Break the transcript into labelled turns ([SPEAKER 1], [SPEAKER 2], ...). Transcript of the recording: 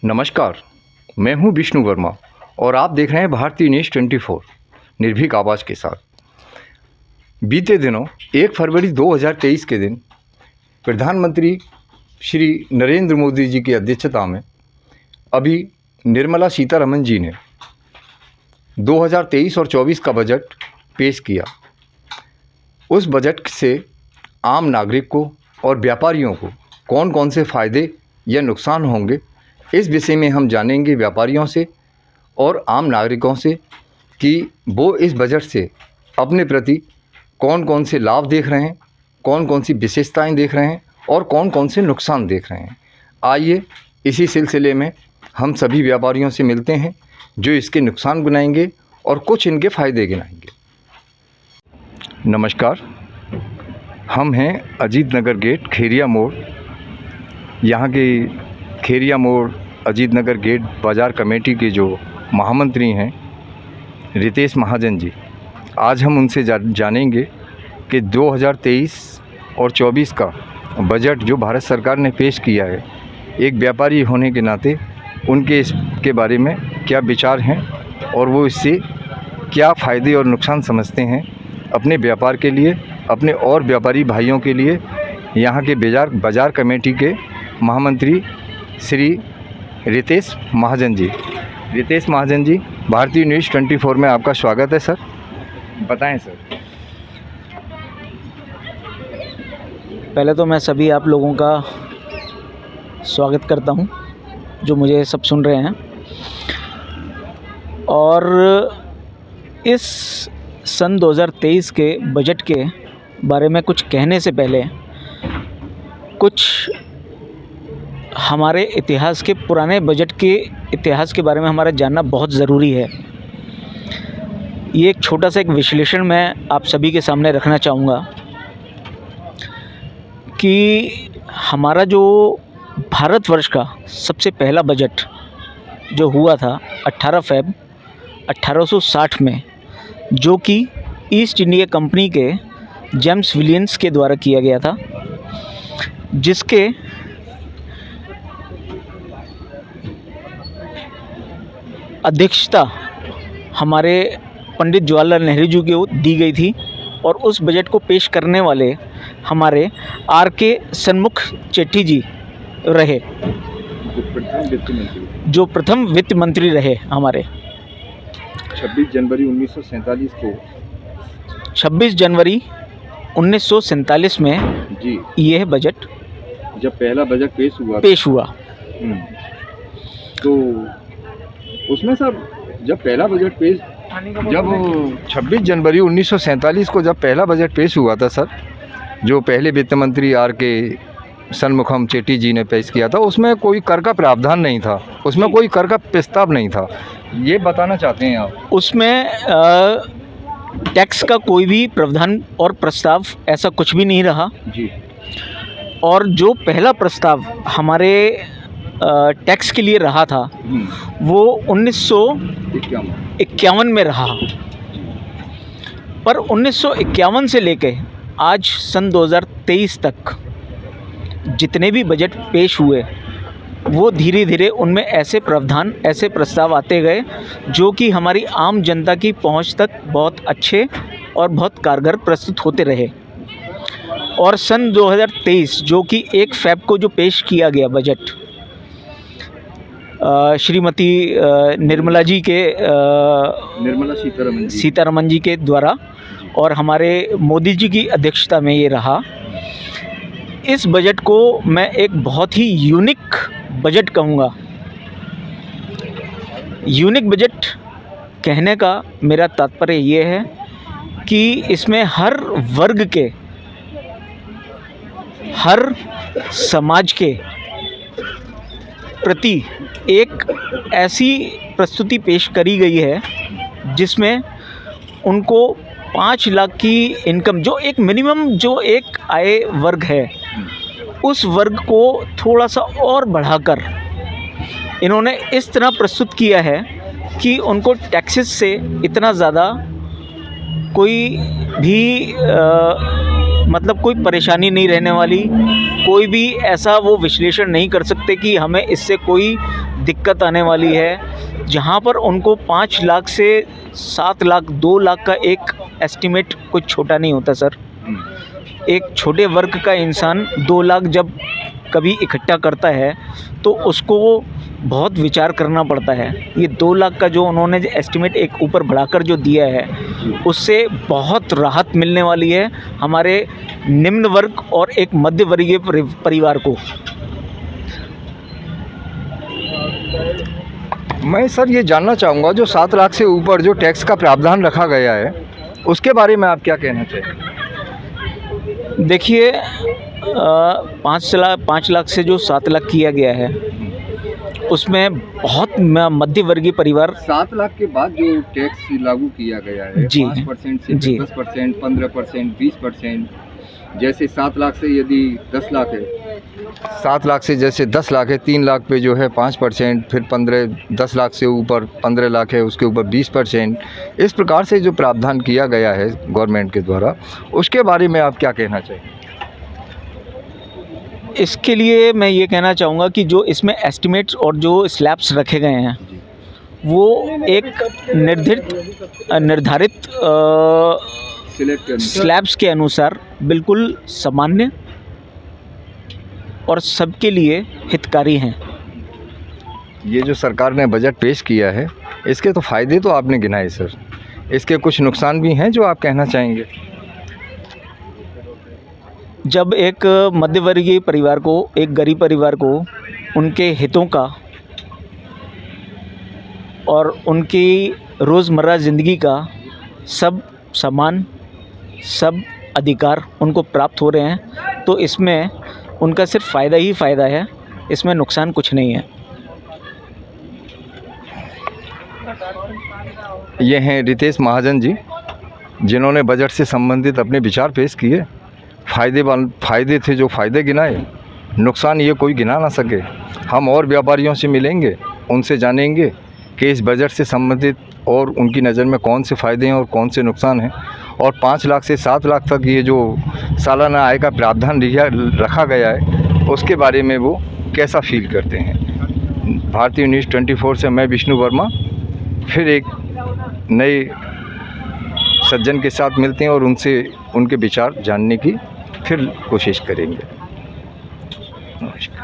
[SPEAKER 1] नमस्कार, मैं हूं विष्णु वर्मा और आप देख रहे हैं भारतीय न्यूज़ 24 निर्भीक आवाज़ के साथ। बीते दिनों 1 फरवरी 2023 के दिन प्रधानमंत्री श्री नरेंद्र मोदी जी की अध्यक्षता में अभी निर्मला सीतारमण जी ने 2023 और 24 का बजट पेश किया। उस बजट से आम नागरिक को और व्यापारियों को कौन कौन से फ़ायदे या नुकसान होंगे, इस विषय में हम जानेंगे व्यापारियों से और आम नागरिकों से कि वो इस बजट से अपने प्रति कौन कौन से लाभ देख रहे हैं, कौन कौन सी विशेषताएं देख रहे हैं और कौन कौन से नुकसान देख रहे हैं। आइए इसी सिलसिले में हम सभी व्यापारियों से मिलते हैं जो इसके नुकसान गिनाएंगे और कुछ इनके फ़ायदे गिनाएंगे। नमस्कार, हम हैं अजीत नगर गेट खेरिया मोड़। यहाँ के खेरिया मोड़ अजीत नगर गेट बाज़ार कमेटी के जो महामंत्री हैं रितेश महाजन जी, आज हम उनसे जानेंगे कि 2023 और 24 का बजट जो भारत सरकार ने पेश किया है, एक व्यापारी होने के नाते उनके इसके बारे में क्या विचार हैं और वो इससे क्या फ़ायदे और नुकसान समझते हैं अपने व्यापार के लिए, अपने और व्यापारी भाइयों के लिए। यहाँ के बाज़ार कमेटी के महामंत्री श्री रितेश महाजन जी। रितेश महाजन जी, भारतीय न्यूज़ 24 में आपका स्वागत है सर। बताएं सर।
[SPEAKER 2] पहले तो मैं सभी आप लोगों का स्वागत करता हूं जो मुझे सब सुन रहे हैं। और इस सन 2023 के बजट के बारे में कुछ कहने से पहले कुछ हमारे इतिहास के पुराने बजट के इतिहास के बारे में हमारा जानना बहुत ज़रूरी है। ये एक छोटा सा एक विश्लेषण मैं आप सभी के सामने रखना चाहूँगा कि हमारा जो भारतवर्ष का सबसे पहला बजट जो हुआ था 18 फरवरी 1860 में, जो कि ईस्ट इंडिया कंपनी के जेम्स विलियम्स के द्वारा किया गया था, जिसके अध्यक्षता हमारे पंडित जवाहरलाल नेहरू जी को दी गई थी। और उस बजट को पेश करने वाले हमारे आर.के. सन्मुख चेट्टी जी रहे, जो प्रथम वित्त मंत्री रहे हमारे।
[SPEAKER 1] 26 जनवरी 1947 को
[SPEAKER 2] 26 जनवरी 1947 में
[SPEAKER 1] जी
[SPEAKER 2] यह बजट
[SPEAKER 1] जब पहला बजट पेश हुआ तो उसमें सर जब 26 जनवरी 1947 को जब पहला बजट पेश हुआ था सर, जो पहले वित्त मंत्री आर.के. सन्मुखम चेट्टी जी ने पेश किया था, उसमें कोई कर का प्रावधान नहीं था, उसमें कोई कर का प्रस्ताव नहीं था। ये बताना चाहते हैं आप?
[SPEAKER 2] उसमें टैक्स का कोई भी प्रावधान और प्रस्ताव ऐसा कुछ भी नहीं रहा
[SPEAKER 1] जी।
[SPEAKER 2] और जो पहला प्रस्ताव हमारे टैक्स के लिए रहा था वो 1951 में रहा। पर 1951 से लेके आज सन 2023 तक जितने भी बजट पेश हुए वो धीरे धीरे उनमें ऐसे प्रावधान, ऐसे प्रस्ताव आते गए जो कि हमारी आम जनता की पहुंच तक बहुत अच्छे और बहुत कारगर प्रस्तुत होते रहे। और सन 2023 जो कि 1 फरवरी को जो पेश किया गया बजट श्रीमती निर्मला सीतारमण जी के द्वारा और हमारे मोदी जी की अध्यक्षता में ये रहा। इस बजट को मैं एक बहुत ही यूनिक बजट कहूँगा। यूनिक बजट कहने का मेरा तात्पर्य ये है कि इसमें हर वर्ग के, हर समाज के प्रति एक ऐसी प्रस्तुति पेश करी गई है जिसमें उनको 5 लाख की इनकम, जो एक मिनिमम जो एक आय वर्ग है, उस वर्ग को थोड़ा सा और बढ़ाकर इन्होंने इस तरह प्रस्तुत किया है कि उनको टैक्सेस से इतना ज़्यादा कोई भी मतलब कोई परेशानी नहीं रहने वाली। कोई भी ऐसा वो विश्लेषण नहीं कर सकते कि हमें इससे कोई दिक्कत आने वाली है, जहाँ पर उनको 5 लाख से 7 लाख 2 लाख का एक एस्टिमेट कुछ छोटा नहीं होता सर। एक छोटे वर्ग का इंसान 2 लाख जब कभी इकट्ठा करता है तो उसको बहुत विचार करना पड़ता है। ये 2 लाख का जो उन्होंने एस्टिमेट एक ऊपर बढ़ाकर जो दिया है, उससे बहुत राहत मिलने वाली है हमारे निम्न वर्ग और एक मध्य वर्गीय परिवार को।
[SPEAKER 1] मैं सर ये जानना चाहूँगा, जो 7 लाख से ऊपर जो टैक्स का प्रावधान रखा गया है, उसके बारे में आप क्या कहना चाहेंगे?
[SPEAKER 2] देखिए 5 लाख से जो 7 लाख किया गया है, उसमें बहुत मध्य वर्गीय परिवार
[SPEAKER 1] 7 लाख के बाद जो टैक्स लागू किया गया है,
[SPEAKER 2] जी
[SPEAKER 1] 5% से
[SPEAKER 2] जी
[SPEAKER 1] 10%, 15%, 20%, जैसे 7 लाख से यदि 10 लाख है, 7 लाख से जैसे 10 लाख है, 3 लाख पे जो है 5%, फिर 10 लाख से ऊपर 15 लाख है, उसके ऊपर 20%, इस प्रकार से जो प्रावधान किया गया है गवर्नमेंट के द्वारा, उसके बारे में आप क्या कहना चाहेंगे?
[SPEAKER 2] इसके लिए मैं ये कहना चाहूँगा कि जो इसमें एस्टिमेट्स और जो स्लैब्स रखे गए हैं, वो एक निर्धारित स्लैब्स के अनुसार बिल्कुल सामान्य और सबके लिए हितकारी हैं।
[SPEAKER 1] ये जो सरकार ने बजट पेश किया है, इसके तो फ़ायदे तो आपने गिनाए सर, इसके कुछ नुकसान भी हैं जो आप कहना चाहेंगे?
[SPEAKER 2] जब एक मध्यवर्गीय परिवार को, एक गरीब परिवार को उनके हितों का और उनकी रोज़मर्रा ज़िंदगी का सब सामान, सब अधिकार उनको प्राप्त हो रहे हैं, तो इसमें उनका सिर्फ फ़ायदा ही फ़ायदा है, इसमें नुकसान कुछ नहीं है।
[SPEAKER 1] ये हैं रितेश महाजन जी, जिन्होंने बजट से संबंधित अपने विचार पेश किए। फ़ायदे थे जो फ़ायदे गिनाए, नुकसान ये कोई गिना ना सके। हम और व्यापारियों से मिलेंगे, उनसे जानेंगे कि इस बजट से संबंधित और उनकी नज़र में कौन से फ़ायदे हैं और कौन से नुकसान हैं, और 5 लाख से 7 लाख तक ये जो सालाना आय का प्रावधान रखा गया है, उसके बारे में वो कैसा फील करते हैं। भारतीय न्यूज़ 24 से मैं विष्णु वर्मा फिर एक नए सज्जन के साथ मिलते हैं और उनसे उनके विचार जानने की फिर कोशिश करेंगे। नमस्कार।